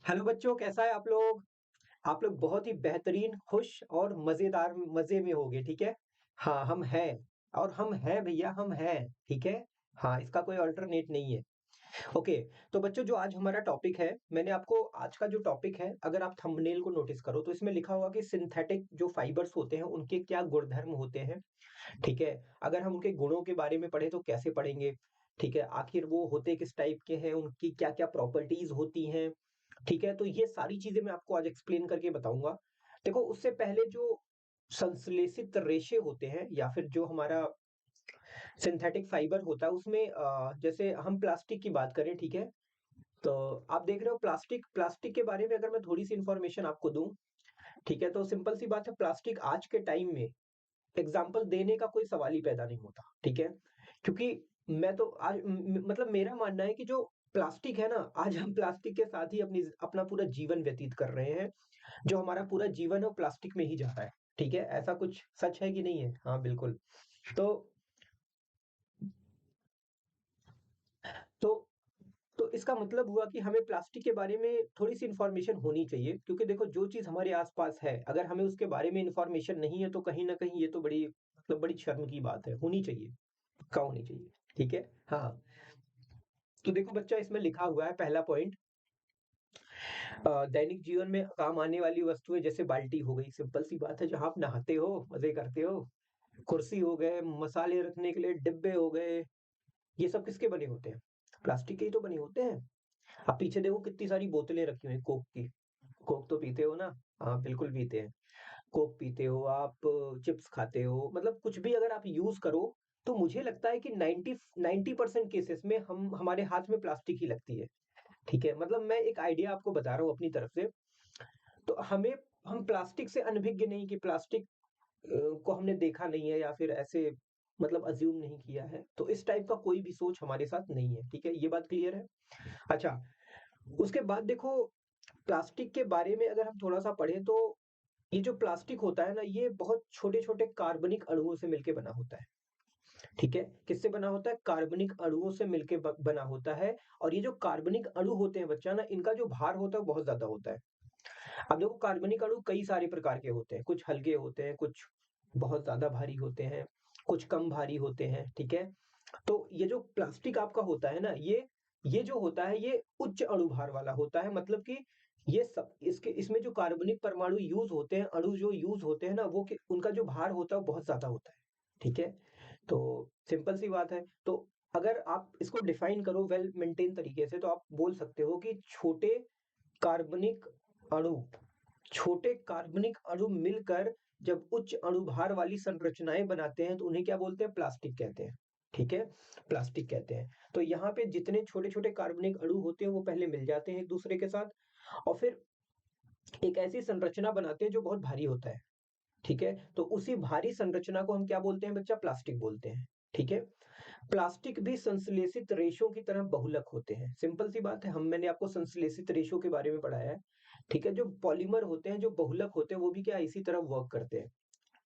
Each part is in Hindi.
हेलो बच्चों, कैसा है आप लोग? आप लोग बहुत ही बेहतरीन, खुश और मज़ेदार मज़े में होंगे, ठीक है? हाँ, हम हैं और हम हैं भैया, हम हैं, ठीक है? हाँ, इसका कोई अल्टरनेट नहीं है। ओके, तो बच्चों जो आज हमारा टॉपिक है, मैंने आपको आज का जो टॉपिक है, अगर आप थंबनेल को नोटिस करो तो इसमें लिखा होगा कि सिंथेटिक जो फाइबर्स होते हैं, उनके क्या गुणधर्म होते हैं, ठीक है? अगर हम उनके गुणों के बारे में पढ़ें तो कैसे पढ़ेंगे? ठीक है? आखिर वो होते किस टाइप के हैं, उनकी क्या-क्या प्रॉपर्टीज़ होती हैं, ठीक है? तो ये सारी चीज़ें मैं आपको आज एक्सप्लेन करके बताऊँगा। देखो उससे पहले जो संश्लेषित रेशे होते हैं या फिर जो हमारा सिंथेटिक फाइबर होता है उसमें जैसे हम प्लास्टिक की बात करें, ठीक है? तो आप देख रहे हो प्लास्टिक प्लास्टिक के बारे में अगर मैं थोड़ी-सी इन्फॉर्मेशन आपको दूँ, ठीक है? तो सिंपल सी बात है प्लास्टिक आज के टाइम में एग्ज़ाम्पल देने का कोई सवाल ही पैदा नहीं होता, ठीक है? क्योंकि मैं तो आज मतलब मेरा मानना है कि जो प्लास्टिक है ना, आज हम प्लास्टिक के साथ ही अपना पूरा जीवन व्यतीत कर रहे हैं। जो हमारा पूरा जीवन है वो प्लास्टिक में ही जा रहा है, ठीक है? ऐसा कुछ सच है कि नहीं है? हाँ, बिल्कुल। तो तो तो इसका मतलब हुआ कि हमें प्लास्टिक के बारे में थोड़ी-सी इन्फॉर्मेशन होनी चाहिए क्योंकि देखो जो चीज़ हमारे आस-पास है, अगर हमें उसके बारे में इन्फॉर्मेशन नहीं है तो कहीं न कहीं ये तो बड़ी मतलब बड़ी शर्म की बात है, होनी चाहिए, पक्का होनी चाहिए, ठीक है? हाँ, तो देखो बच्चा इसमें लिखा हुआ है पहला पॉइंट दैनिक जीवन में काम आने वाली वस्तुएँ जैसे बाल्टी हो गई, सिंपल सी बात है जहाँ आप नहाते हो, मज़े करते हो, कुर्सी हो गए, मसाले रखने के लिए डिब्बे हो गए, ये सब किसके बने होते हैं? प्लास्टिक के ही तो बने होते हैं। आप पीछे देखो कितनी सारी बोतलें रखी हुई हैं कोक की। कोक तो पीते हो ना? हाँ, बिल्कुल पीते हैं। कोक पीते हो, आप चिप्स खाते हो, मतलब कुछ भी अगर आप यूज़ करो, तो मुझे लगता है कि 90% केसेज़ में हम हमारे हाथ में प्लास्टिक ही लगती है, ठीक है? मतलब मैं एक आइडिया आपको बता रहा हूँ अपनी तरफ से। तो हम प्लास्टिक से अनभिज्ञ नहीं कि प्लास्टिक को हमने देखा नहीं है या फिर ऐसे मतलब अज़्यूम नहीं किया है। तो इस टाइप का कोई भी सोच हमारे साथ नहीं है, ठीक है? ये बात क्लियर है? अच्छा, उसके बाद देखो प्लास्टिक के बारे में अगर हम थोड़ा-सा पढ़ें तो ये जो प्लास्टिक होता है ना, ये बहुत छोटे-छोटे कार्बनिक अणुओं से मिलके बना होता है, ठीक है? किससे बना होता है? कार्बनिक अणुओं से मिलके बना होता है और ये जो कार्बनिक अणु होते हैं बच्चा ना, इनका जो भार होता है, वो बहुत ज़्यादा होता है। अब देखो कार्बनिक अणु कई सारे प्रकार के होते हैं, कुछ हल्के होते हैं, कुछ बहुत ज़्यादा भारी होते हैं, कुछ कम भारी होते हैं, ठीक है? तो ये जो प्लास्टिक आपका होता है ना, ये जो होता है ये उच्च अणुभार वाला होता है मतलब कि ये सब इसके इसमें जो कार्बनिक परमाणु यूज़ होते हैं, अणु जो यूज़ होते हैं ना, वो कि उनका जो भार होता है वो बहुत ज़्यादा होता है, ठीक है? तो सिंपल सी बात है, तो अगर आप इसको डिफाइन करो वेल मेंटेन तरीके से तो आप बोल सकते हो कि कार्बनिक अणु छोटे कार्बनिक अणु मिलकर जब उच्च अणुभार वाली संरचनाएं बनाते हैं तो उन्हें क्या बोलते हैं? प्लास्टिक कहते हैं, ठीक है? प्लास्टिक कहते हैं। तो यहाँ पे जितने छोटे-छोटे कार्बनिक अणु होते हैं वो पहले मिल जाते हैं एक-दूसरे के साथ और फिर एक ऐसी संरचना बनाते हैं जो बहुत भारी होता है, ठीक है? तो उसी भारी संरचना को हम क्या बोलते हैं बच्चा? प्लास्टिक बोलते हैं, ठीक है? प्लास्टिक भी संश्लेषित रेशों की तरह बहुलक होते हैं। सिंपल सी बात है, मैंने आपको संश्लेषित रेशों के बारे में पढ़ाया है, ठीक है? जो पॉलीमर होते हैं, जो बहुलक होते हैं, वो भी क्या इसी तरह वर्क करते हैं,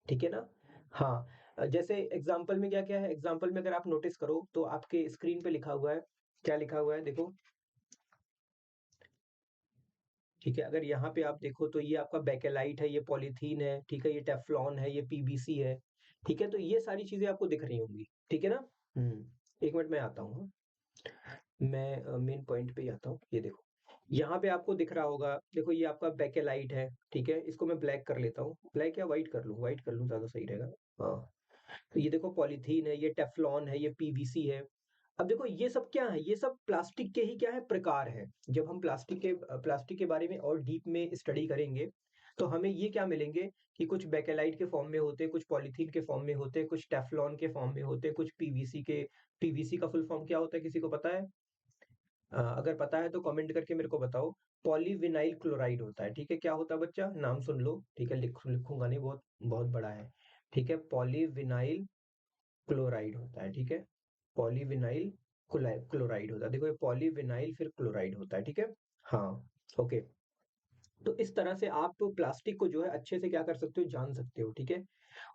ठीक है ना? हाँ, जैसे एग्ज़ाम्पल में क्या-क्या है? एग्ज़ाम्पल में अगर आप नोटिस करो, तो आपके स्क्रीन पे लिखा हुआ है, क्या लिखा हुआ है देखो, ठीक है? अगर यहाँ पे आप देखो तो ये आपका बेकेलाइट है, ये पॉलीथीन है, ठीक है? ये टेफ्लॉन है, ये पीवीसी है, ठीक है? तो ये सारी चीज़ें आपको दिख रही होंगी, ठीक है ना? हुँ, 1 मिनट मैं आता हूँ, हाँ। मैं मेन पॉइंट पे ही आता हूँ, ये देखो। यहाँ पे आपको दिख रहा होगा, देखो ये आपका बेकेलाइट है, ठीक है? इसको मैं ब्लैक कर लेता हूँ। ब्लैक या व्हाइट कर लूँ? व्हाइट कर लूँ ज़्यादा सही रहेगा। हाँ, तो ये देखो पॉलीथीन है, ये टेफ्लॉन है, ये पीवीसी है। अब देखो ये सब क्या है? ये सब प्लास्टिक के ही क्या है? प्रकार हैं। जब हम प्लास्टिक के बारे में और डीप में स्टडी करेंगे, तो हमें ये क्या मिलेंगे कि कुछ बेकेलाइट के फॉर्म में होते हैं, कुछ पॉलीथीन के फॉर्म में होते हैं, कुछ टेफ्लॉन के फॉर्म में होते हैं, कुछ पीवीसी का फुल फॉर्म क्या होता है किसी को पता है? अगर पता है तो कमेंट करके मेरे को बताओ। पॉलीविनाइल क्लोराइड होता है, ठीक है? क्या होता है बच्चा? नाम सुन लो, ठीक है? लिखूँगा नहीं, बहुत बहुत बड़ा है, ठीक है? पॉलीविनाइल क्लोराइड होता है, ठीक है? पॉलीविनाइल क्लोराइड होता है। देखो ये पॉलीविनाइल फिर क्लोराइड होता है, ठीक है? हाँ, ओके। तो इस तरह से आप प्लास्टिक को जो है अच्छे से क्या कर सकते हो? जान सकते हो, ठीक है?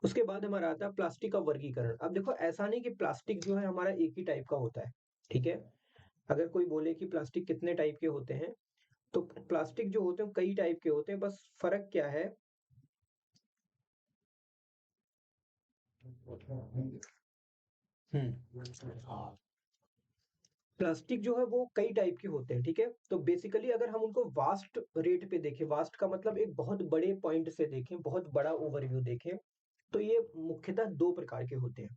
उसके बाद हमारा आता है प्लास्टिक का वर्गीकरण। अब देखो ऐसा नहीं कि प्लास्टिक जो है हमारा एक ही टाइप का होता है, ठीक है? अगर कोई बोले कि प्लास्टिक कितने टाइप के होते हैं, तो प्लास्टिक जो होते हैं कई टाइप के होते हैं, बस फर्क क्या है। प्लास्टिक जो है वो कई टाइप के होते हैं, ठीक है। तो बेसिकली अगर हम उनको वास्ट रेट पे देखें, वास्ट का मतलब एक बहुत बड़े पॉइंट से देखें, बहुत बड़ा ओवरव्यू देखें, तो ये मुख्यतः दो प्रकार के होते हैं।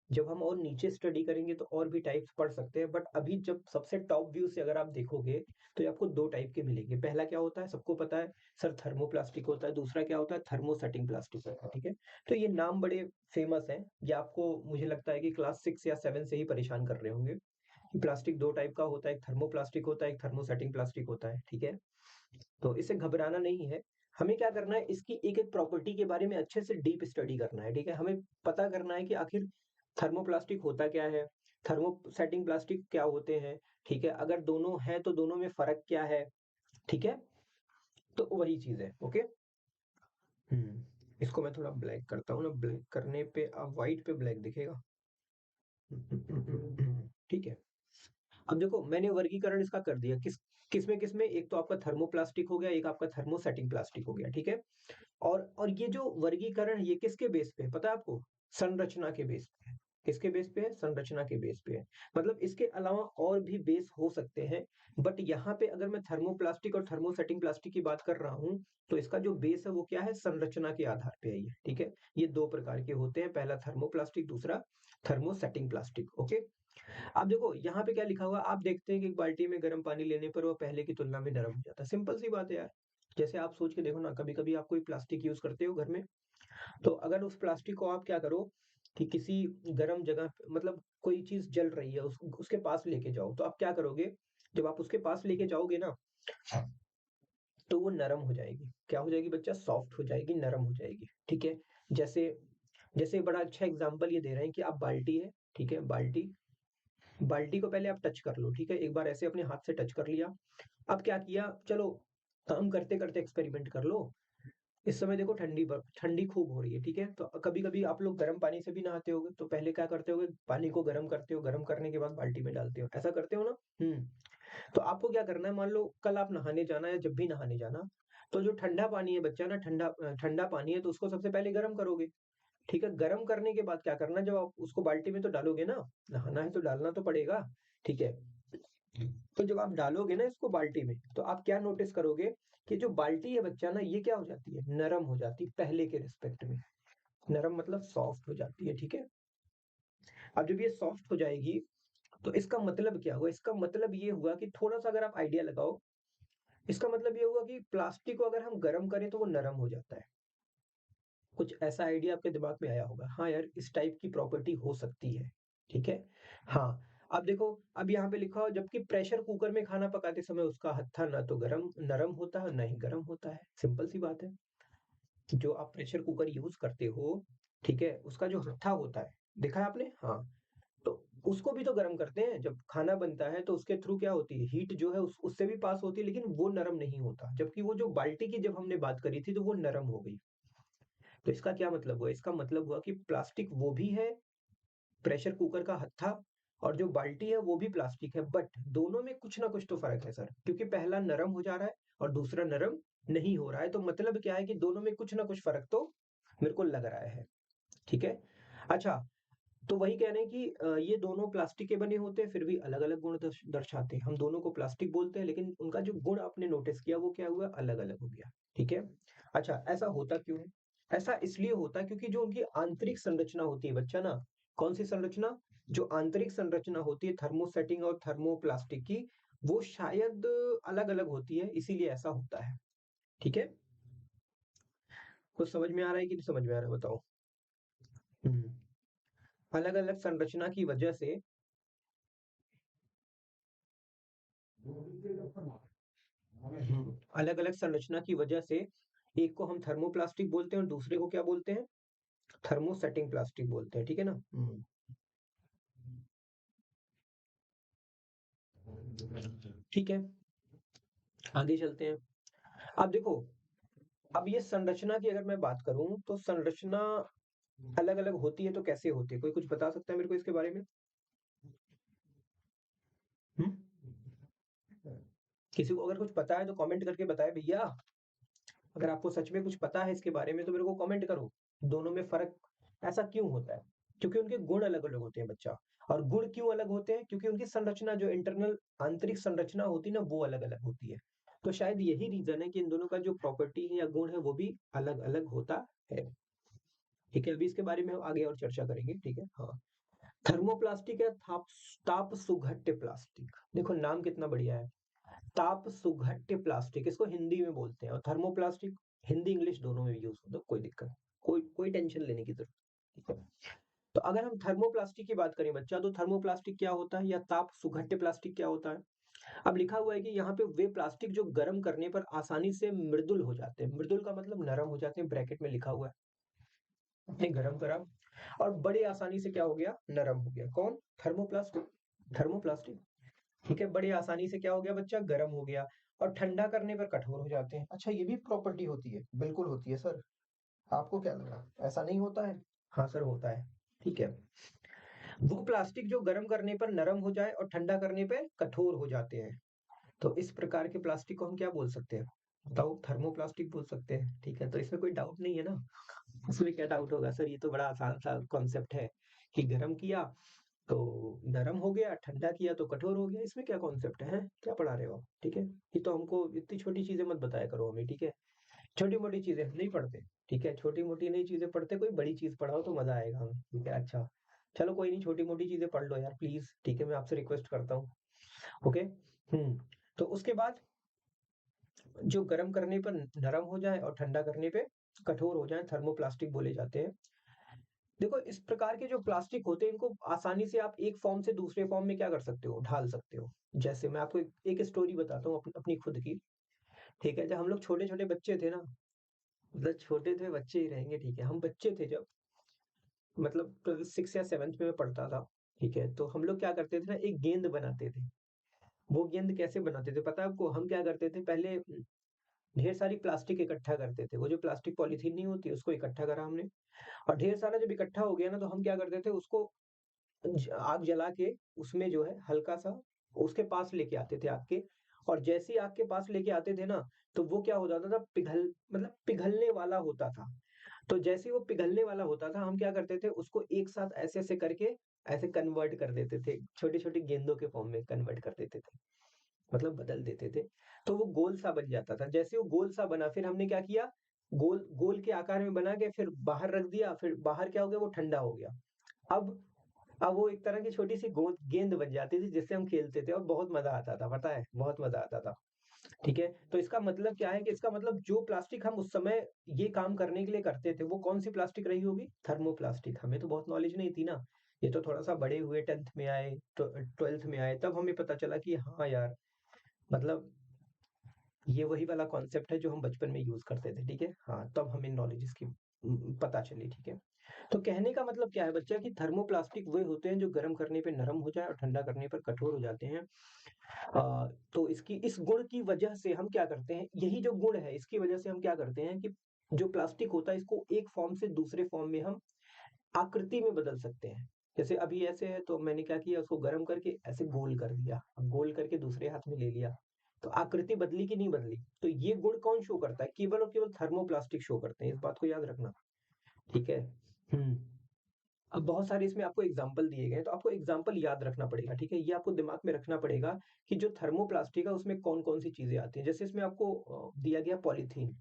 जब हम और नीचे स्टडी करेंगे तो और भी टाइप्स पढ़ सकते हैं, बट अभी जब सबसे टॉप व्यू से अगर आप देखोगे तो ये आपको दो टाइप के मिलेंगे। पहला क्या होता है, सबको पता है सर, थर्मोप्लास्टिक होता है। दूसरा क्या होता है, थर्मोसेटिंग प्लास्टिक होता है, ठीक है। तो ये नाम बड़े फेमस हैं, ये आपको मुझे लगता है कि क्लास 6 या 7 से ही परेशान कर रहे होंगे। प्लास्टिक दो टाइप का होता है, एक थर्मोप्लास्टिक होता है, एक थर्मोसेटिंग प्लास्टिक होता है, ठीक है। तो इसे घबराना नहीं है। हमें क्या करना है, इसकी एक एक प्रॉपर्टी के बारे में अच्छे से डीप स्टडी करना है, ठीक है। हमें पता करना है कि आखिर थर्मोप्लास्टिक होता क्या है, थर्मोसेटिंग प्लास्टिक क्या होते हैं, ठीक है। अगर दोनों हैं तो दोनों में फर्क क्या है, ठीक है। तो वही चीज है, ओके। इसको मैं थोड़ा ब्लैक करता हूँ ना, ब्लैक करने पे अब व्हाइट पे ब्लैक दिखेगा। ठीक है। अब देखो मैंने वर्गीकरण इसका कर दिया, किसमें किसमें, एक तो आपका थर्मोप्लास्टिक हो गया, एक आपका थर्मोसेटिंग प्लास्टिक हो गया, ठीक है। और ये जो वर्गीकरण ये किसके बेस पे है पता है आपको, संरचना के बेस पे है। किसके बेस पे है, संरचना के बेस पे है। मतलब इसके अलावा और भी बेस हो सकते हैं, बट यहाँ पे अगर मैं थर्मोप्लास्टिक और थर्मोसेटिंग प्लास्टिक की बात कर रहा हूँ, तो इसका जो बेस है वो क्या है, संरचना के आधार पे है ये, ठीक है। ये दो प्रकार के होते हैं, पहला थर्मोप्लास्टिक, दूसरा थर्मोसेटिंग प्लास्टिक, ओके। अब देखो यहाँ पे क्या लिखा हुआ है, आप देखते हैं कि एक बाल्टी में गर्म पानी लेने पर वो पहले की तुलना में नरम हो जाता है। सिंपल सी बात है यार। जैसे आप सोच के देखो ना, कभी कभी आप कोई प्लास्टिक यूज करते हो घर में, तो अगर उस प्लास्टिक को आप क्या करो कि किसी गर्म जगह मतलब कोई चीज जल रही है, उसके पास लेके जाओ, तो आप क्या करोगे, जब आप उसके पास लेके जाओगे ना, तो वो नरम हो जाएगी। क्या हो जाएगी बच्चा, सॉफ्ट हो जाएगी, नरम हो जाएगी, ठीक है। जैसे जैसे बड़ा अच्छा एग्जांपल ये दे रहे हैं कि आप बाल्टी है, ठीक है, बाल्टी बाल्टी को पहले आप टच कर लो, ठीक है, एक बार ऐसे अपने हाथ से टच कर लिया। अब क्या किया, चलो काम करते करते एक्सपेरिमेंट कर लो। इस समय देखो ठंडी खूब हो रही है, ठीक है। तो कभी कभी आप लोग गर्म पानी से भी नहाते होगे, तो पहले क्या करते होगे, पानी को गर्म करते हो, गर्म करने के बाद बाल्टी में डालते हो, ऐसा करते हो ना। तो आपको क्या करना है, मान लो कल आप नहाने जाना है, जब भी नहाने जाना, तो जो ठंडा पानी है बच्चा ना, ठंडा पानी है, तो उसको सबसे पहले गर्म करोगे, ठीक है। गर्म करने के बाद क्या करना, जब आप उसको बाल्टी में तो डालोगे ना, नहाना है तो डालना तो पड़ेगा, ठीक है। तो जब आप डालोगे ना इसको बाल्टी में, तो आप क्या नोटिस करोगे कि जो बाल्टी है बच्चा ना, ये क्या हो जाती है, नरम हो जाती है पहले के रिस्पेक्ट में। नरम मतलब सॉफ्ट हो जाती है, ठीक है। अब जब ये सॉफ्ट हो जाएगी, तो इसका मतलब क्या हुआ, इसका मतलब ये हुआ कि थोड़ा सा अगर आप आइडिया लगाओ, इसका मतलब ये हुआ कि प्लास्टिक को अगर हम गर्म करें तो वो नरम हो जाता है। कुछ ऐसा आइडिया आपके दिमाग में आया होगा, हाँ यार इस टाइप की प्रॉपर्टी हो सकती है, ठीक है। हाँ, अब देखो, अब यहाँ पे लिखा हो, जबकि प्रेशर कुकर में खाना पकाते समय उसका हत्था ना तो गरम नरम होता है, ना ही गर्म होता है। सिंपल सी बात है। जो आप प्रेशर कुकर यूज करते हो, ठीक है, उसका जो हत्था होता है, देखा है आपने, हाँ। तो उसको भी तो गर्म करते हैं, जब खाना बनता है तो उसके थ्रू क्या होती है, हीट जो है उससे भी पास होती है, लेकिन वो नरम नहीं होता। जबकि वो जो बाल्टी की जब हमने बात करी थी, तो वो नरम हो गई। तो इसका क्या मतलब हुआ, इसका मतलब हुआ कि प्लास्टिक वो भी है, प्रेशर कुकर का हत्था, और जो बाल्टी है वो भी प्लास्टिक है, बट दोनों में कुछ ना कुछ तो फर्क है सर, क्योंकि पहला नरम हो जा रहा है और दूसरा नरम नहीं हो रहा है। तो मतलब क्या है कि दोनों में कुछ ना कुछ फर्क तो मेरे को लग रहा है, ठीक है। अच्छा, तो वही कह रहे हैं कि ये दोनों प्लास्टिक के बने होते हैं, फिर भी अलग अलग गुण दर्शाते हैं। हम दोनों को प्लास्टिक बोलते हैं, लेकिन उनका जो गुण आपने नोटिस किया वो क्या हुआ, अलग अलग हो गया, ठीक है। अच्छा, ऐसा होता क्यों है, ऐसा इसलिए होता है क्योंकि जो उनकी आंतरिक संरचना होती है बच्चा ना, कौन सी संरचना, जो आंतरिक संरचना होती है थर्मोसेटिंग और थर्मोप्लास्टिक की, वो शायद अलग अलग होती है, इसीलिए ऐसा होता है, ठीक है। कुछ समझ में आ रहा है कि नहीं समझ में आ रहा है, बताओ। अलग अलग संरचना की वजह से, अलग अलग संरचना की वजह से एक को हम थर्मोप्लास्टिक बोलते हैं और दूसरे को क्या बोलते हैं, थर्मोसेटिंग प्लास्टिक बोलते हैं, ठीक है ना। ठीक है, आगे चलते हैं। अब देखो, अब ये संरचना की अगर मैं बात करूं, तो संरचना अलग अलग होती है, तो कैसे होती है, कोई कुछ बता सकता है मेरे को इसके बारे में। हम्म किसी को अगर कुछ पता है तो कमेंट करके बताए भैया। अगर आपको सच में कुछ पता है इसके बारे में तो मेरे को कमेंट करो। दोनों में फर्क ऐसा क्यों होता है? क्योंकि उनके गुण अलग अलग होते हैं बच्चा। और गुण क्यों अलग होते हैं? क्योंकि उनकी संरचना जो इंटरनल आंतरिक संरचना होती है ना, वो अलग अलग होती है। तो शायद यही रीजन है कि इन दोनों का जो प्रॉपर्टी है या गुण है वो भी अलग अलग होता है। ठीक है, अभी इसके बारे में हम आगे और चर्चा करेंगे। ठीक है, हाँ। थर्मोप्लास्टिक है ताप सुघट्य प्लास्टिक। देखो नाम कितना बढ़िया है, ताप सुघट्य प्लास्टिक, इसको हिंदी में बोलते हैं। और थर्मोप्लास्टिक हिंदी इंग्लिश दोनों में यूज होता है, कोई दिक्कत, कोई कोई टेंशन लेने की जरूरत नहीं है। तो अगर हम थर्मोप्लास्टिक की बात करें बच्चा, तो थर्मोप्लास्टिक क्या होता है या ताप सुघट्य प्लास्टिक क्या होता है? अब लिखा हुआ है कि यहाँ पे वे प्लास्टिक जो गर्म करने पर आसानी से मृदुल हो जाते हैं। मृदुल का मतलब नरम हो जाते हैं, ब्रैकेट में लिखा हुआ है। आपने गरम करा और बड़े आसानी से क्या हो गया, नरम हो गया। कौन? थर्मोप्लास्टिक। थर्मोप्लास्टिक, ठीक है, बड़ी आसानी से क्या हो गया बच्चा, गर्म हो गया। और ठंडा करने पर कठोर हो जाते हैं। अच्छा, ये भी प्रॉपर्टी होती है? बिल्कुल होती है सर। आपको क्या लगा, ऐसा नहीं होता है? हाँ सर, होता है। ठीक है, वो प्लास्टिक जो गर्म करने पर नरम हो जाए और ठंडा करने पर कठोर हो जाते हैं। तो इस प्रकार के प्लास्टिक को हम क्या बोल सकते हैं? बताओ, थर्मोप्लास्टिक बोल सकते हैं। ठीक है, तो इसमें कोई डाउट नहीं है ना? इसमें क्या डाउट होगा सर, ये तो बड़ा आसान सा कॉन्सेप्ट है कि गर्म किया तो नरम हो गया, ठंडा किया तो कठोर हो गया। इसमें क्या कॉन्सेप्ट है? क्या पढ़ा रहे हो आप? ठीक है, ये तो हमको इतनी छोटी चीजें मत बताया करो हमें। ठीक है, छोटी मोटी चीजें हम नहीं पढ़ते। ठीक है, छोटी मोटी नई चीजें पढ़ते, कोई बड़ी चीज पढ़ाओ तो मजा आएगा हमें। ठीक है, अच्छा चलो कोई नहीं, छोटी मोटी चीजें पढ़ लो यार प्लीज। ठीक है, मैं आपसे रिक्वेस्ट करता हूँ। ओके। तो उसके बाद जो गर्म करने पर नरम हो जाए और ठंडा करने पे कठोर हो जाए, थर्मोप्लास्टिक बोले जाते हैं। देखो इस प्रकार के जो प्लास्टिक होते हैं, इनको आसानी से आप एक फॉर्म से दूसरे फॉर्म में क्या कर सकते हो, ढाल सकते हो। जैसे मैं आपको एक स्टोरी बताता हूँ अपनी खुद की। ठीक है, जब हम लोग छोटे छोटे बच्चे थे ना, मतलब छोटे थे बच्चे ही रहेंगे। ठीक है, हम बच्चे थे जब, मतलब 6 या 7th में मैं पढ़ता था। ठीक है, तो हम लोग क्या करते थे ना, एक गेंद बनाते थे। वो गेंद कैसे बनाते थे पता है आपको? हम क्या करते थे पहले, ढेर सारी प्लास्टिक इकट्ठा करते थे। वो जो प्लास्टिक पॉलीथीन नहीं होती, उसको इकट्ठा करा हमने। और ढेर सारा जब इकट्ठा हो गया ना, तो हम क्या करते थे, उसको आग जला के उसमें जो है हल्का सा उसके पास लेके आते थे आग के। और जैसे ही आग के पास लेके आते थे ना, तो वो क्या हो जाता था, पिघलने वाला होता था। तो जैसे ही वो पिघलने वाला होता था, हम क्या करते थे, उसको एक साथ ऐसे ऐसे करके ऐसे कन्वर्ट कर देते थे, छोटी छोटी गेंदों के फॉर्म में कन्वर्ट कर देते थे, मतलब बदल देते थे। तो वो गोल सा बन जाता था। जैसे वो गोल सा बना, फिर हमने क्या किया, गोल गोल के आकार में बना के फिर बाहर रख दिया। फिर बाहर क्या हो गया, वो ठंडा हो गया। अब अब वो एक तरह की छोटी सी गेंद बन जाती थी जिससे हम खेलते थे, और बहुत मजा आता था, पता है, बहुत मजा आता था। ठीक है, तो इसका मतलब क्या है कि इसका मतलब जो प्लास्टिक हम उस समय ये काम करने के लिए करते थे, वो कौन सी प्लास्टिक रही होगी? थर्मोप्लास्टिक। हमें तो बहुत नॉलेज नहीं थी ना, ये तो थोड़ा सा बड़े हुए, 10th में आए, 12th में आए, तब हमें पता चला कि हाँ यार, मतलब ये वही वाला कॉन्सेप्ट है जो हम बचपन में यूज करते थे। ठीक है, हाँ, तब हमें नॉलेज इसकी पता चली। ठीक है, तो कहने का मतलब क्या है बच्चा, कि थर्मोप्लास्टिक वे होते हैं जो गर्म करने पे नरम हो जाए और ठंडा करने पर कठोर हो जाते हैं। तो इसकी इस गुण की वजह से हम क्या करते हैं, यही जो गुण है इसकी वजह से हम क्या करते हैं कि जो प्लास्टिक होता है, इसको एक फॉर्म से दूसरे फॉर्म में हम आकृति में बदल सकते हैं। जैसे अभी ऐसे है, तो मैंने क्या किया, उसको गर्म करके ऐसे गोल कर दिया, अब गोल करके दूसरे हाथ में ले लिया, तो आकृति बदली कि नहीं बदली? तो ये गुण कौन शो करता है? केवल और केवल थर्मोप्लास्टिक शो करते हैं, इस बात को याद रखना। ठीक है। हम्म अब बहुत सारे इसमें आपको एग्जाम्पल दिए गए हैं, तो आपको एग्जाम्पल याद रखना पड़ेगा। ठीक है, ये आपको दिमाग में रखना पड़ेगा कि जो थर्मोप्लास्टिक है उसमें कौन कौन सी चीजें आती हैं। जैसे इसमें आपको दिया गया पॉलीथीन,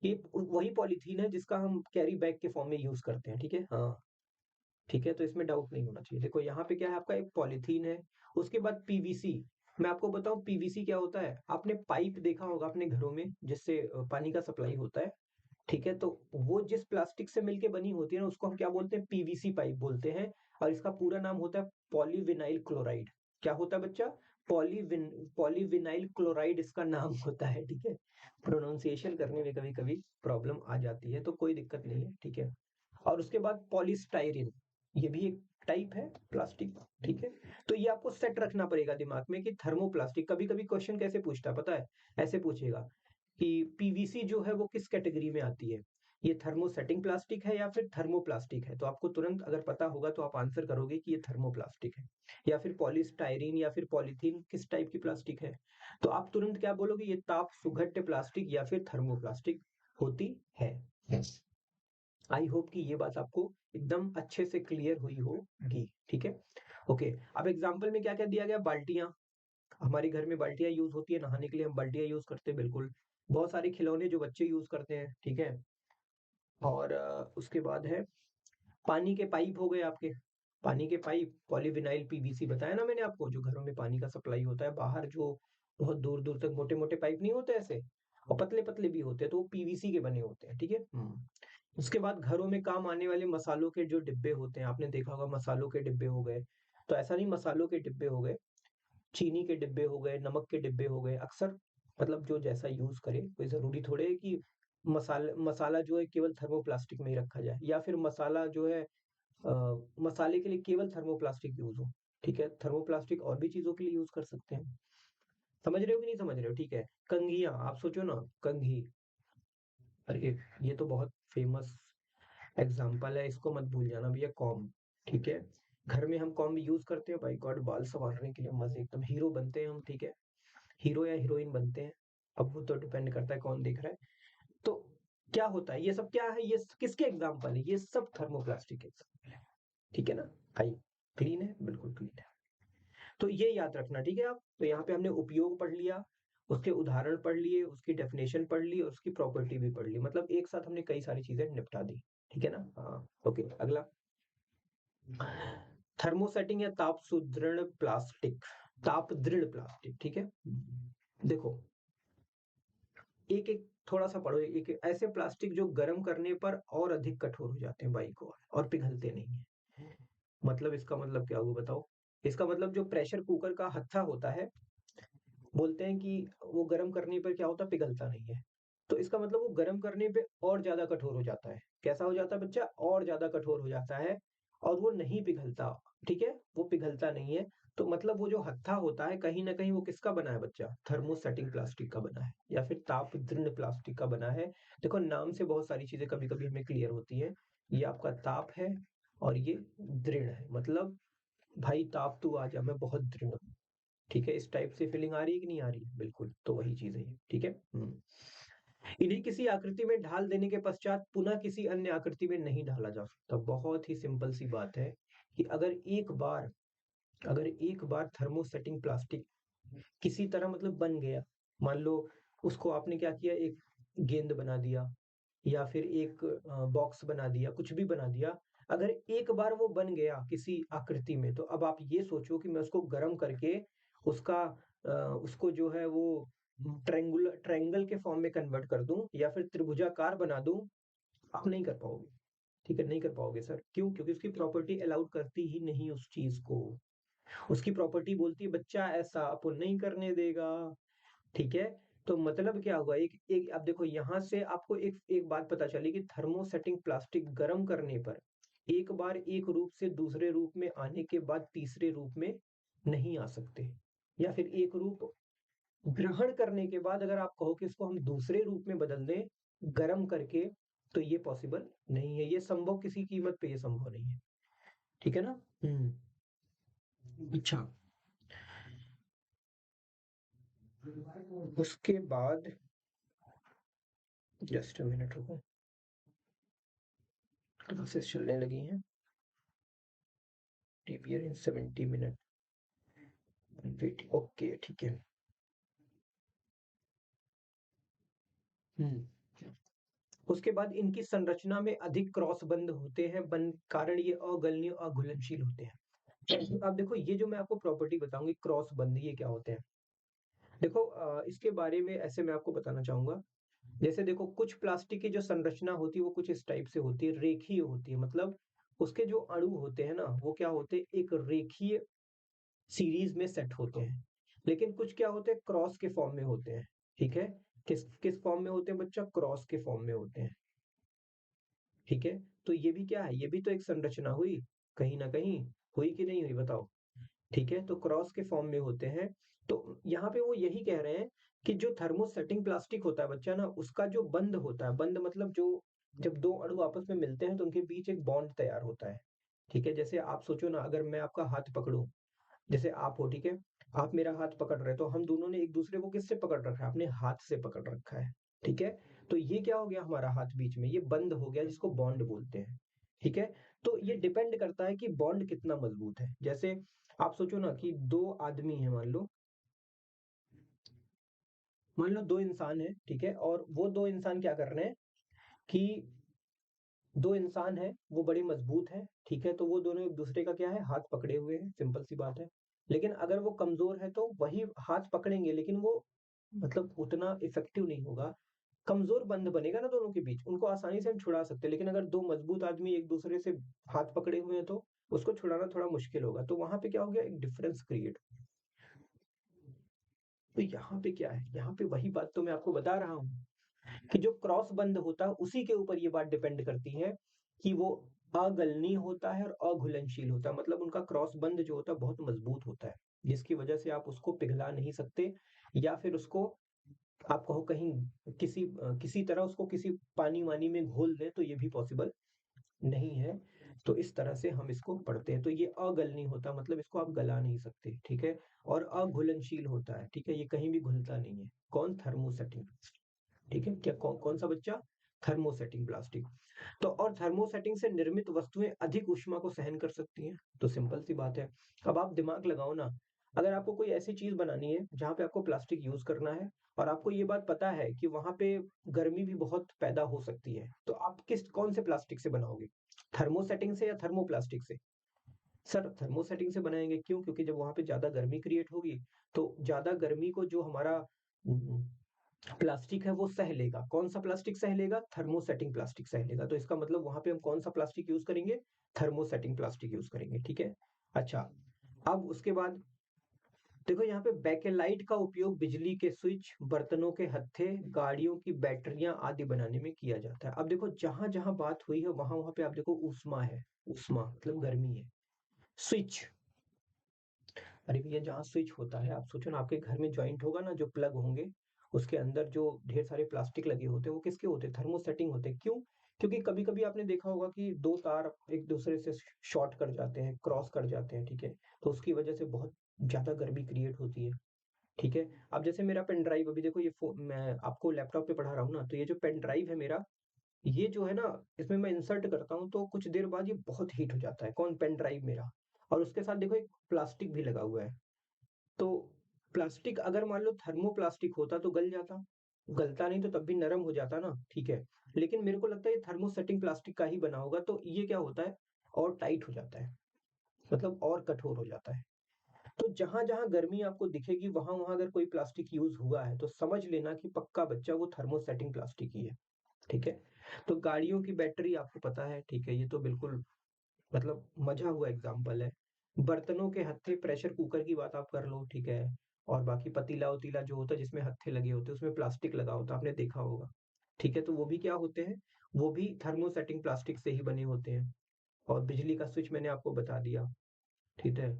ये वही पॉलीथीन है जिसका हम कैरी बैग के फॉर्म में यूज करते हैं। ठीक है, हाँ। ठीक है, तो इसमें डाउट नहीं होना चाहिए। देखो यहाँ पे क्या है, आपका एक पॉलीथीन है। उसके बाद पीवीसी। मैं आपको बताऊं पीवीसी क्या होता है। आपने पाइप देखा होगा अपने घरों में, जिससे पानी का सप्लाई होता है। ठीक है, तो वो जिस प्लास्टिक से मिलके बनी होती है ना, उसको हम क्या बोलते हैं, पीवीसी पाइप बोलते हैं। और इसका पूरा नाम होता है पॉलीविनाइल क्लोराइड। क्या होता है बच्चा? पॉलीविनाइल क्लोराइड इसका नाम होता है। ठीक है, प्रोनाउंसिएशन करने में कभी कभी प्रॉब्लम आ जाती है, तो कोई दिक्कत नहीं है। ठीक है, और उसके बाद पॉलीस्टाइरिन, ये भी एक टाइप है प्लास्टिक। ठीक है, तो ये आपको सेट रखना पड़ेगा दिमाग में कि थर्मोप्लास्टिक, कभी कभी क्वेश्चन कैसे पूछता है पता है, ऐसे पूछेगा कि पीवीसी जो है वो किस कैटेगरी में आती है। ये थर्मोसेटिंग प्लास्टिक है या फिर थर्मोप्लास्टिक है? तो आपको तुरंत अगर पता होगा तो आप आंसर करोगे कि ये थर्मोप्लास्टिक है। या फिर पॉलीस्टायरीन या फिर पॉलीथीन किस टाइप की प्लास्टिक है? तो आप तुरंत क्या बोलोगे, ये ताप सुघट्य प्लास्टिक या फिर थर्मोप्लास्टिक होती है। आई होप कि ये बात आपको एकदम अच्छे से क्लियर हुई होगी, ठीक है। ओके, अब एग्जाम्पल में क्या क्या दिया गया, बाल्टियां, हमारे घर में बाल्टियां यूज होती है नहाने के लिए, हम बाल्टियां यूज करते हैं बिल्कुल। बहुत सारे खिलौने जो बच्चे यूज करते हैं, ठीक है। और उसके बाद है पानी के पाइप हो गए आपके, पानी के पाइप पॉलीविनाइल पीवीसी बताया ना मैंने आपको, जो घरों में पानी का सप्लाई होता है बाहर, जो बहुत दूर दूर तक मोटे मोटे पाइप नहीं होते ऐसे, और पतले पतले भी होते हैं, तो वो पीवीसी के बने होते हैं, ठीक है। उसके बाद घरों में काम आने वाले मसालों के जो डिब्बे होते हैं, आपने देखा होगा मसालों के डिब्बे हो गए, तो ऐसा नहीं, मसालों के डिब्बे हो गए, चीनी के डिब्बे हो गए, नमक के डिब्बे हो गए, अक्सर मतलब जो जैसा यूज करे, कोई जरूरी थोड़े है कि मसाला जो है केवल थर्मोप्लास्टिक में ही रखा जाए, या फिर मसाला जो है मसाले के लिए केवल थर्मोप्लास्टिक यूज हो, ठीक है। थर्मोप्लास्टिक और भी चीजों के लिए यूज कर सकते हैं। समझ रहे हो कि नहीं समझ रहे हो, ठीक है। कंघियां, आप सोचो ना, कंघी, अरे ये तो बहुत फेमस एग्जाम्पल है, इसको मत भूल जाना भैया, कॉम्ब, ठीक है। घर में हम कॉम्ब यूज करते हैं, भाई गॉड, बाल संवारने के लिए मजे, एकदम हीरो बनते हैं हम, ठीक है। हीरो या हीरोइन बनते हैं, अब वो तो डिपेंड करता है कौन देख रहा है। तो क्या होता है, ये सब क्या है, ये किसके एग्जाम्पल है, ये सब थर्मोप्लास्टिक के एग्जाम्पल है, ठीक है ना। भाई क्लीन है, बिल्कुल क्लीन है। तो ये याद रखना, ठीक है। आप तो यहाँ पे हमने उपयोग पढ़ लिया, उसके उदाहरण पढ़ लिए, उसकी डेफिनेशन पढ़ ली, और उसकी प्रॉपर्टी भी पढ़ ली, मतलब एक साथ हमने कई सारी चीजें निपटा दी, ठीक है ना। हाँ, ओके, अगला, थर्मोसेटिंग या ताप सुदृढ़ प्लास्टिक, ताप दृढ़ प्लास्टिक, ठीक है। देखो, एक एक थोड़ा सा पढ़ो, एक ऐसे प्लास्टिक जो गर्म करने पर और अधिक कठोर हो जाते हैं भाई को, और पिघलते नहीं है। मतलब इसका मतलब क्या हुआ बताओ, इसका मतलब जो प्रेशर कुकर का हत्था होता है, बोलते हैं कि वो गर्म करने पर क्या होता है, पिघलता नहीं है। तो इसका मतलब वो गर्म करने पे और ज्यादा कठोर हो जाता है। कैसा हो जाता है बच्चा, और ज्यादा कठोर हो जाता है, और वो नहीं पिघलता, ठीक है, वो पिघलता नहीं है। तो मतलब वो जो हत्था होता है, कहीं ना कहीं वो किसका बना है बच्चा, थर्मोसेटिंग प्लास्टिक का बना है, या फिर ताप दृढ़ प्लास्टिक का बना है। देखो नाम से बहुत सारी चीजें कभी कभी हमें क्लियर होती है। ये आपका ताप है, और ये दृढ़ है, मतलब भाई ताप तू आ जा, मैं बहुत दृढ़ हूँ, ठीक है। इस टाइप से फीलिंग आ रही है कि नहीं आ रही है, बिल्कुल, तो वही चीज है ये, ठीक है। इन्हें किसी आकृति में ढाल देने के पश्चात पुनः किसी अन्य आकृति में नहीं ढाला जा सकता। बहुत ही सिंपल सी बात है कि अगर एक बार थर्मोसेटिंग प्लास्टिक किसी तरह मतलब बन गया, मान लो उसको आपने क्या किया, एक गेंद बना दिया, या फिर एक बॉक्स बना दिया, कुछ भी बना दिया, अगर एक बार वो बन गया किसी आकृति में, तो अब आप ये सोचो कि मैं उसको गर्म करके उसका उसको जो है वो ट्रायंगल के फॉर्म में कन्वर्ट कर दूं, या फिर त्रिभुजाकार बना दूं, आप नहीं कर पाओगे, ठीक है, नहीं कर पाओगे सर। क्यों? क्योंकि उसकी प्रॉपर्टी अलाउड करती ही नहीं उस चीज को। उसकी प्रॉपर्टी बोलती है बच्चा ऐसा अपन नहीं करने देगा, ठीक है। तो मतलब क्या हुआ, एक एक अब देखो यहां से आपको एक एक बात पता चली कि थर्मोसेटिंग प्लास्टिक गर्म करने पर एक बार एक रूप से दूसरे रूप में आने के बाद तीसरे रूप में नहीं आ सकते, या फिर एक रूप ग्रहण करने के बाद अगर आप कहो कि इसको हम दूसरे रूप में बदल दें गर्म करके, तो ये पॉसिबल नहीं है, ये संभव किसी कीमत पे ये संभव नहीं है, ठीक है ना। अच्छा, उसके बाद जस्ट अ मिनट रुको, क्लासेस चलने लगी हैं, टीपीआर इन 70 मिनट, वेट, ओके, ठीक है। उसके बाद इनकी संरचना में अधिक क्रॉस बंद होते हैं, बंद कारण ये अगलनीय अघुलनशील होते हैं। अब देखो ये जो मैं आपको प्रॉपर्टी बताऊंगी क्रॉस बंद, ये क्या होते हैं, देखो इसके बारे में ऐसे मैं आपको बताना चाहूंगा। जैसे देखो कुछ प्लास्टिक की जो संरचना होती है वो कुछ इस टाइप से होती है, रेखीय होती है, मतलब उसके जो अणु होते हैं ना वो क्या होते हैं, एक रेखीय सीरीज में सेट होते हैं। लेकिन कुछ क्या होते हैं, क्रॉस के फॉर्म में होते हैं, ठीक है। किस किस फॉर्म में होते हैं बच्चा, क्रॉस के फॉर्म में होते हैं, ठीक है। तो ये भी क्या है, ये भी तो एक संरचना हुई, कहीं ना कहीं हुई कि नहीं हुई बताओ, ठीक है। तो क्रॉस के फॉर्म में होते हैं। तो यहाँ पे वो यही कह रहे हैं कि जो थर्मोसेटिंग प्लास्टिक होता है बच्चा ना, उसका जो बंद होता है, बंद मतलब जो जब दो अणु आपस में मिलते हैं तो उनके बीच एक बॉन्ड तैयार होता है, ठीक है? जैसे आप सोचो ना, अगर मैं आपका हाथ पकड़ूं, जैसे आप हो, ठीक है? आप मेरा हाथ पकड़ रहे हो, तो हम दोनों ने एक दूसरे को किससे पकड़ रखा है? अपने हाथ से पकड़ रखा है, ठीक है? तो ये क्या हो गया हमारा हाथ बीच में, ये बंद हो गया, जिसको बॉन्ड बोलते हैं, ठीक है? तो ये डिपेंड करता है कि बॉन्ड कितना मजबूत है। जैसे आप सोचो ना कि दो आदमी हैं, मान लो दो इंसान है, ठीक है? और वो दो इंसान क्या कर रहे हैं कि दो इंसान है, वो बड़े मजबूत हैं, ठीक है? तो वो दोनों एक दूसरे का क्या है, हाथ पकड़े हुए हैं, सिंपल सी बात है। लेकिन अगर वो कमजोर है तो वही हाथ पकड़ेंगे, लेकिन वो मतलब उतना इफेक्टिव नहीं होगा। कमजोर बंध बनेगा ना दोनों के बीच, उनको आसानी से हम छुड़ा सकते हैं, लेकिन अगर दो मजबूत आदमी एक दूसरे से हाथ पकड़े हुए हैं तो उसको छुड़ाना थोड़ा मुश्किल होगा। तो वहां पे क्या हो गया, एक डिफरेंस क्रिएट। तो यहाँ पे क्या है, यहाँ पे वही बात तो मैं आपको बता रहा हूँ कि जो क्रॉस बंध होता है उसी के ऊपर ये बात डिपेंड करती है कि वो अगलनीय होता है और अघुलनशील होता है। मतलब उनका क्रॉस बंध जो होता है बहुत मजबूत होता है, जिसकी वजह से आप उसको पिघला नहीं सकते, या फिर उसको आप कहो कहीं किसी तरह उसको किसी पानी वानी में घोल दें, तो ये भी पॉसिबल नहीं है। तो इस तरह से हम इसको पढ़ते हैं। तो ये अगलनीय होता, मतलब इसको आप गला नहीं सकते, ठीक है? और अघुलनशील होता है, ठीक है? ये कहीं भी घुलता नहीं है। कौन? थर्मोसेटिंग, ठीक है? क्या कौन सा बच्चा? Thermosetting plastic. तो और थर्मोसेटिंग से निर्मित वस्तुएं अधिक ऊष्मा को सहन कर सकती हैं। तो सिंपल सी बात है। अब आप दिमाग लगाओ ना, अगर आपको कोई ऐसी चीज बनानी है जहां पे आपको प्लास्टिक यूज करना है, और आपको ये बात पता है कि वहां पे गर्मी भी बहुत पैदा हो सकती है, तो आप कौन से प्लास्टिक से बनाओगे? थर्मोसेटिंग से या थर्मोप्लास्टिक से? सर थर्मोसेटिंग से बनाएंगे, क्यों? क्योंकि जब वहां पे ज्यादा गर्मी क्रिएट होगी, तो ज्यादा गर्मी को जो हमारा प्लास्टिक है वो सह लेगा। कौन सा प्लास्टिक सह लेगा? थर्मोसेटिंग प्लास्टिक सह लेगा। तो इसका मतलब वहां पे हम कौन सा प्लास्टिक यूज करेंगे? थर्मोसेटिंग प्लास्टिक यूज करेंगे, ठीक है? अच्छा, अब उसके बाद देखो यहाँ पे बैकेलाइट का उपयोग बिजली के स्विच, बर्तनों के हत्थे, गाड़ियों की बैटरियां आदि बनाने में किया जाता है। अब देखो जहां जहां बात हुई है वहां वहां पे आप देखो ऊष्मा है, ऊष्मा मतलब गर्मी है। स्विच, अरे भैया जहाँ स्विच होता है, आप सोचो ना, आपके घर में जॉइंट होगा ना, जो प्लग होंगे, उसके अंदर जो ढेर सारे प्लास्टिक लगे होते हैं, वो किसके होते हैं? थर्मोसेटिंग होते हैं। क्यों? क्योंकि कभी कभी आपने देखा होगा कि दो तार एक दूसरे से शॉर्ट कर जाते हैं, क्रॉस कर जाते हैं, ठीक है? तो उसकी वजह से बहुत ज्यादा गर्मी क्रिएट होती है, ठीक है? अब जैसे मेरा पेन ड्राइव, अभी देखो ये मैं आपको लैपटॉप पे पढ़ा रहा हूँ ना, तो ये जो पेन ड्राइव है मेरा, ये जो है ना, इसमें मैं इंसर्ट करता हूँ तो कुछ देर बाद ये बहुत हीट हो जाता है। कौन? पेन ड्राइव मेरा। और उसके साथ देखो एक प्लास्टिक भी लगा हुआ है। तो प्लास्टिक अगर मान लो थर्मोप्लास्टिक होता तो गल जाता, गलता नहीं तो तब भी नरम हो जाता ना, ठीक है? लेकिन मेरे को लगता है ये थर्मोसेटिंग प्लास्टिक का ही बना होगा, तो ये क्या होता है, और टाइट हो जाता है, मतलब और कठोर हो जाता है। तो जहां जहां गर्मी आपको दिखेगी वहां वहां अगर कोई प्लास्टिक यूज हुआ है तो समझ लेना कि पक्का बच्चा वो थर्मोसेटिंग प्लास्टिक ही है, ठीक है? तो गाड़ियों की बैटरी आपको पता है, ठीक है? ये तो बिल्कुल मतलब मजा हुआ एग्जाम्पल है। बर्तनों के हत्थे, प्रेशर कुकर की बात आप कर लो, ठीक है? और बाकी पतीला उतीला जो होता है जिसमें हत्थे लगे होते हैं उसमें प्लास्टिक लगा होता है, आपने देखा होगा, ठीक है? तो वो भी क्या होते हैं? वो भी थर्मोसेटिंग प्लास्टिक से ही बने होते हैं। और बिजली का स्विच मैंने आपको बता दिया, ठीक है?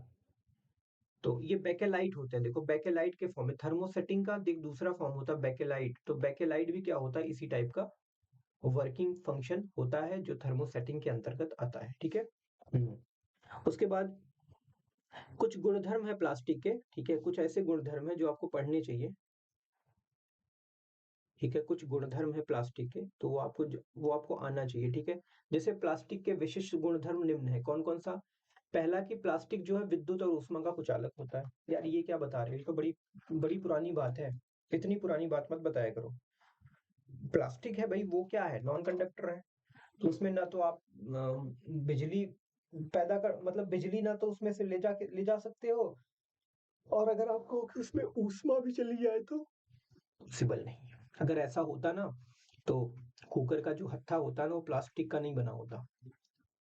तो ये बेकेलाइट होते हैं। देखो बेकेलाइट के फॉर्म में, थर्मोसेटिंग का दूसरा फॉर्म होता है बेकेलाइट। तो बेकेलाइट भी क्या होता है? इसी टाइप का वर्किंग फंक्शन होता है जो थर्मोसेटिंग के अंतर्गत आता है, ठीक है? उसके बाद कुछ गुणधर्म है प्लास्टिक के, ठीक है? कुछ ऐसे गुणधर्म है जो आपको पढ़ने चाहिए, ठीक है? कुछ गुणधर्म है प्लास्टिक के, तो वो आपको आना चाहिए, ठीक है? जैसे प्लास्टिक के विशिष्ट गुणधर्म निम्न है, कौन कौन सा? पहला कि प्लास्टिक जो है विद्युत और ऊष्मा का कुचालक होता है। यार ये क्या बता रहे हो, ये तो बड़ी बड़ी पुरानी बात है। इतनी पुरानी बात मत बताया करो। प्लास्टिक है भाई, वो क्या है? नॉन कंडक्टर है। तो उसमें ना तो आप बिजली पैदा कर, मतलब बिजली ना तो उसमें से ले जा सकते हो, और अगर आपको उसमें ऊष्मा भी चली जाए तो पॉसिबल नहीं है। अगर ऐसा होता ना, तो कुकर का जो हत्था होता ना वो प्लास्टिक का नहीं बना होता।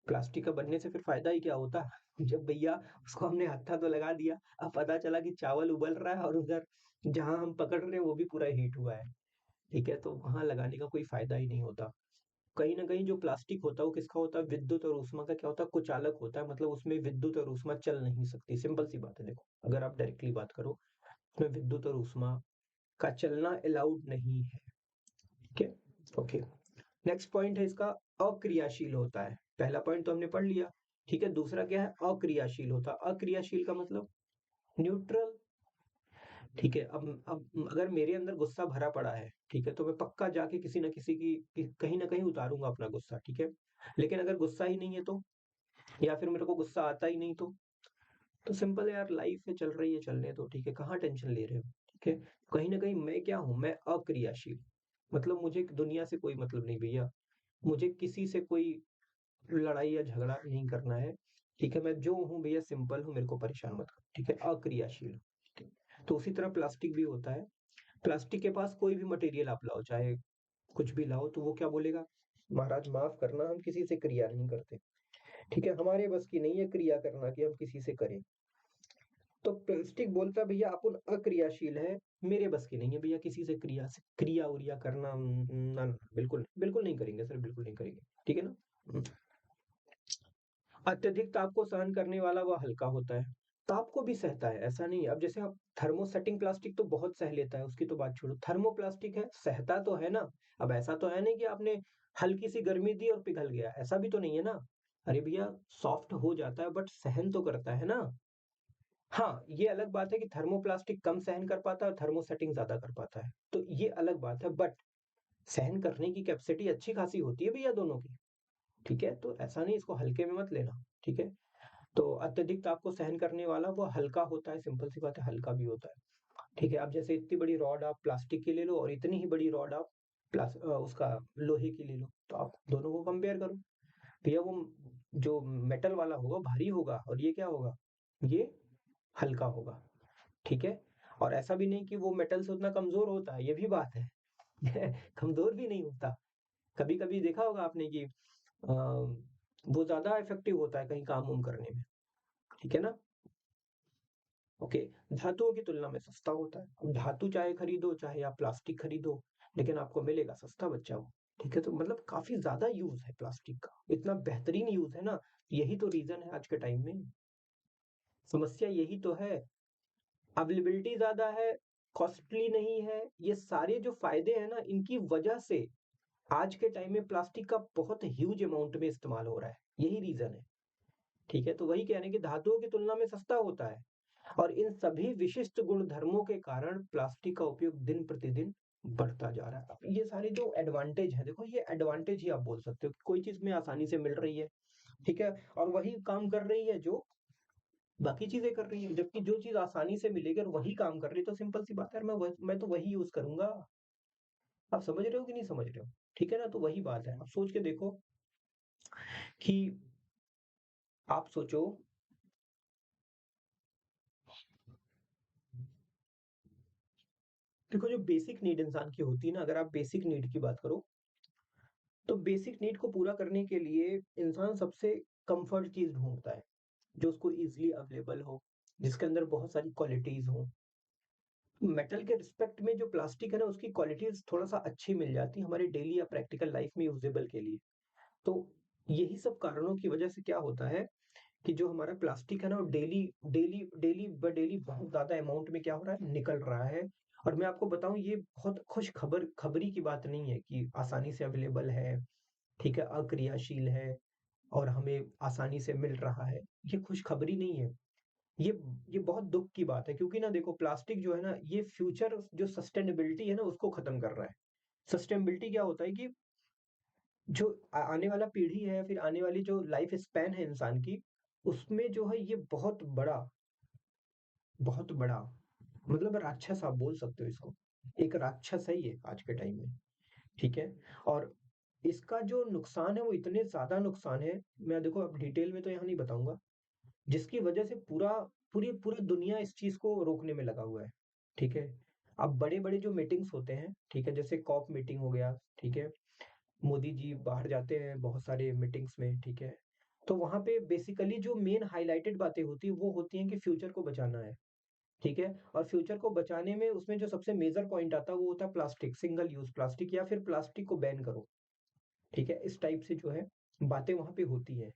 प्लास्टिक का बनने से फिर फायदा ही क्या होता? जब भैया उसको हमने हत्था तो लगा दिया, अब पता चला कि चावल उबल रहा है और उधर जहां हम पकड़ रहे हैं वो भी पूरा हीट हुआ है, ठीक है? तो वहां लगाने का कोई फायदा ही नहीं होता। कहीं ना कहीं जो प्लास्टिक होता है वो किसका होता है? विद्युत और ऊष्मा का क्या होता है? कुचालक होता है। मतलब उसमें विद्युत और ऊष्मा चल नहीं सकती, सिंपल सी बात है। देखो अगर आप डायरेक्टली बात करो, उसमें विद्युत और ऊष्मा का चलना अलाउड नहीं है, ठीक है? ओके। नेक्स्ट पॉइंट है इसका, अक्रियाशील होता है। पहला पॉइंट तो हमने पढ़ लिया, ठीक है। दूसरा क्या है, अक्रियाशील होता है। अक्रियाशील का मतलब न्यूट्रल, ठीक है। अब अगर मेरे अंदर गुस्सा भरा पड़ा है, ठीक है, तो मैं पक्का जाके किसी न किसी कहीं ना कहीं उतारूंगा अपना गुस्सा, ठीक है। लेकिन अगर गुस्सा ही नहीं है तो, या फिर मेरे को गुस्सा आता ही नहीं तो सिंपल है यार, लाइफ है, चल रही है, चलने दो, ठीक है, कहाँ टेंशन ले रहे हो, ठीक है। कहीं ना कहीं मैं क्या हूँ, मैं अक्रियाशील, मतलब मुझे दुनिया से कोई मतलब नहीं भैया, मुझे किसी से कोई लड़ाई या झगड़ा नहीं करना है, ठीक है। मैं जो हूँ भैया सिंपल हूँ, मेरे को परेशान मत करो, ठीक है, अक्रियाशील, ठीक है। तो उसी तरह प्लास्टिक भी होता है। प्लास्टिक के पास कोई भी मटेरियल आप लाओ, चाहे कुछ भी लाओ, तो वो क्या बोलेगा, महाराज माफ करना, हम किसी से क्रिया नहीं करते, ठीक है, हमारे बस की नहीं है क्रिया करना कि हम किसी से करें। तो प्लास्टिक बोलता है भैया अपन अक्रियाशील है, मेरे बस की नहीं है भैया किसी से क्रिया उरिया करना, ना ना, बिल्कुल बिल्कुल नहीं करेंगे सर, बिल्कुल नहीं करेंगे, ठीक है ना। अत्यधिक ताप को सहन करने वाला वह हल्का होता है। ताप को भी सहता है, ऐसा नहीं है। अब जैसे आप थर्मोसेटिंग प्लास्टिक तो बहुत सह लेता है, उसकी तो बात छोड़ो, थर्मोप्लास्टिक है, सहता तो है ना। अब ऐसा तो है नहीं कि आपने हल्की सी गर्मी दी और पिघल गया, ऐसा भी तो नहीं है ना। अरे भैया, सॉफ्ट हो जाता है बट सहन तो करता है ना। हाँ, ये अलग बात है कि थर्मोप्लास्टिक कम सहन कर पाता है और थर्मोसेटिंग ज्यादा कर पाता है, तो ये अलग बात है, बट सहन करने की कैपेसिटी अच्छी खासी होती है भैया दोनों की, ठीक है। तो ऐसा नहीं, इसको हल्के में मत लेना, ठीक है। तो अत्यधिक ताप को सहन करने वाला वो हल्का होता है, सिंपल सी बात है, हल्का भी होता है, ठीक है। अब जैसे इतनी बड़ी रॉड आप प्लास्टिक की ले लो और इतनी ही बड़ी रॉड आप उसका लोहे की ले लो, तो आप दोनों को कंपेयर करो, भैया वो जो मेटल वाला होगा भारी होगा और ये क्या होगा, ये हल्का होगा, ठीक है। और ऐसा भी नहीं कि वो मेटल से उतना कमजोर होता है, ये भी बात है। कमजोर भी नहीं होता। कभी कभी देखा होगा आपने कि वो ज्यादा इफेक्टिव होता है कहीं काम वाम करने में, ठीक है ना। ओके, धातुओं की तुलना में सस्ता होता है। अब धातु चाहे खरीदो चाहे आप प्लास्टिक खरीदो, लेकिन आपको मिलेगा सस्ता बच्चा वो, ठीक है। तो मतलब काफी ज्यादा यूज है प्लास्टिक का, इतना बेहतरीन यूज है ना। यही तो रीजन है आज के टाइम में, समस्या यही तो है। अवेलेबिलिटी ज्यादा है, कॉस्टली नहीं है, ये सारे जो फायदे हैं ना, इनकी वजह से आज के टाइम में प्लास्टिक का बहुत ह्यूज अमाउंट में इस्तेमाल हो रहा है, यही रीजन है, ठीक है। तो वही कह रहे हैं कि धातुओं की तुलना में सस्ता होता है, और इन सभी विशिष्ट गुणधर्मों के कारण प्लास्टिक का उपयोग दिन प्रतिदिन बढ़ता जा रहा है। अब ये सारे जो एडवांटेज है, देखो ये एडवांटेज ही आप बोल सकते हो कि कोई चीज में आसानी से मिल रही है, ठीक है, और वही काम कर रही है जो बाकी चीजें कर रही है, जबकि जो चीज आसानी से मिलेगी और वही काम कर रही है, तो सिंपल सी बात है, मैं तो वही यूज करूंगा। आप समझ रहे हो कि नहीं समझ रहे हो, ठीक है ना। तो वही बात है, आप सोच के देखो कि आप सोचो, देखो जो बेसिक नीड इंसान की होती है ना, अगर आप बेसिक नीड की बात करो, तो बेसिक नीड को पूरा करने के लिए इंसान सबसे कंफर्ट चीज ढूंढता है, जो उसको इजीली अवेलेबल हो, जिसके अंदर बहुत सारी क्वालिटीज हो। मेटल के रिस्पेक्ट में जो प्लास्टिक है ना, उसकी क्वालिटीज थोड़ा सा अच्छी मिल जाती है हमारी डेली या प्रैक्टिकल लाइफ में यूजेबल के लिए। तो यही सब कारणों की वजह से क्या होता है कि जो हमारा प्लास्टिक है ना, वो डेली डेली डेली ब डेली बहुत ज्यादा अमाउंट में क्या हो रहा है, निकल रहा है। और मैं आपको बताऊं, ये बहुत खबरी की बात नहीं है कि आसानी से अवेलेबल है, ठीक है, अक्रियाशील है और हमें आसानी से मिल रहा है। ये खुशखबरी नहीं है, ये ये बहुत दुख की बात है, क्योंकि ना देखो प्लास्टिक जो है ना, ये फ्यूचर जो सस्टेनेबिलिटी है ना, उसको खत्म कर रहा है। सस्टेनेबिलिटी क्या होता है कि जो आने वाला पीढ़ी है, फिर आने वाली जो लाइफ स्पैन है इंसान की, उसमें जो है ये बहुत बड़ा मतलब राक्षस आप बोल सकते हो इसको, एक राक्षस है ये आज के टाइम में, ठीक है। और इसका जो नुकसान है वो इतने ज्यादा नुकसान है, मैं देखो अब डिटेल में तो यहाँ नहीं बताऊंगा, जिसकी वजह से पूरी दुनिया इस चीज को रोकने में लगा हुआ है, ठीक है। अब बड़े बड़े जो मीटिंग्स होते हैं, ठीक है, जैसे कॉप मीटिंग हो गया, ठीक है, मोदी जी बाहर जाते हैं बहुत सारे मीटिंग्स में, ठीक है। तो वहां पे बेसिकली जो मेन हाईलाइटेड बातें होती है वो होती हैं कि फ्यूचर को बचाना है, ठीक है। और फ्यूचर को बचाने में उसमें जो सबसे मेजर पॉइंट आता है वो होता है प्लास्टिक, सिंगल यूज प्लास्टिक, या फिर प्लास्टिक को बैन करो, ठीक है। इस टाइप से जो है बातें वहां पे होती है।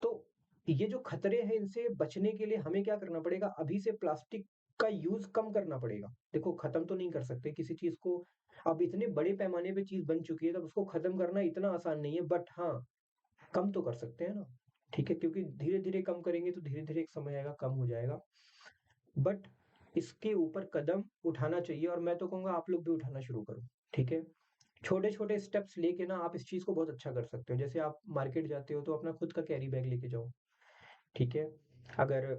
तो ये जो खतरे हैं, इनसे बचने के लिए हमें क्या करना पड़ेगा, अभी से प्लास्टिक का यूज़ कम करना पड़ेगा। देखो खत्म तो नहीं कर सकते किसी चीज़ को, अब इतने बड़े पैमाने पे चीज़ बन चुकी है तब उसको खत्म करना इतना आसान नहीं है, बट हाँ, कम तो कर सकते हैं ना, ठीक है? क्योंकि धीरे-धीरे कम करेंगे तो धीरे-धीरे एक समय आएगा कम हो जाएगा। बट इसके ऊपर कदम उठाना चाहिए और मैं तो कहूँगा आप लोग भी उठाना शुरू करो, ठीक है? छोटे-छोटे स्टेप्स लेके ना आप इस चीज़ को बहुत अच्छा कर सकते हो। जैसे आप मार्केट जाते हो तो अपना खुद का कैरी बैग लेके जाओ, ठीक है? अगर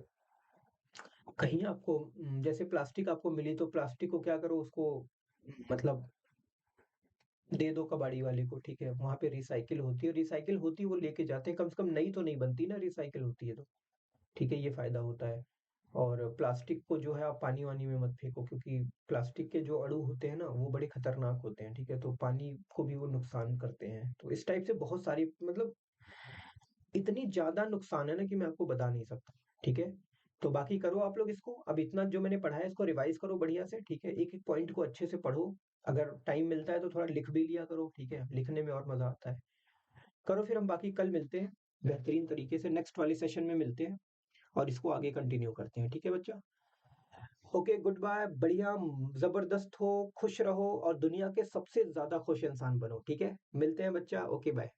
कहीं आपको जैसे प्लास्टिक आपको मिली तो प्लास्टिक को क्या करो उसको मतलब दे दो कबाड़ी वाले को, ठीक है? वहाँ पे रिसाइकिल होती है वो लेके जाते हैं, कम से कम नई तो नहीं बनती ना रिसाइकिल होती है तो, ठीक है? ये फ़ायदा होता है। और प्लास्टिक को जो है आप पानी-वानी में मत फेंको क्योंकि प्लास्टिक के जो अणु होते हैं ना, वो बड़े खतरनाक होते हैं, ठीक है? तो पानी को भी वो नुकसान करते हैं। तो इस टाइप से बहुत सारी मतलब इतनी ज़्यादा नुकसान है ना कि मैं आपको बता नहीं सकता, ठीक है? तो बाकी करो आप लोग इसको, अब इतना जो मैंने पढ़ा है इसको रिवाइज़ करो बढ़िया से, ठीक है? एक-एक पॉइंट को अच्छे से पढ़ो, अगर टाइम मिलता है तो थोड़ा लिख भी लिया करो, ठीक है? लिखने में और मज़ा आता है। करो फिर हम बाकी कल मिलते हैं, बेहतरीन तरीके से नेक्स्ट वाले सेशन में मिलते हैं और इसको आगे कंटिन्यू करते हैं, ठीक है बच्चा? ओके, गुड बाय, बढ़िया, ज़बरदस्त हो, खुश रहो और दुनिया के सबसे ज़्यादा खुश इंसान बनो, ठीक है? मिलते हैं बच्चा, ओके बाय।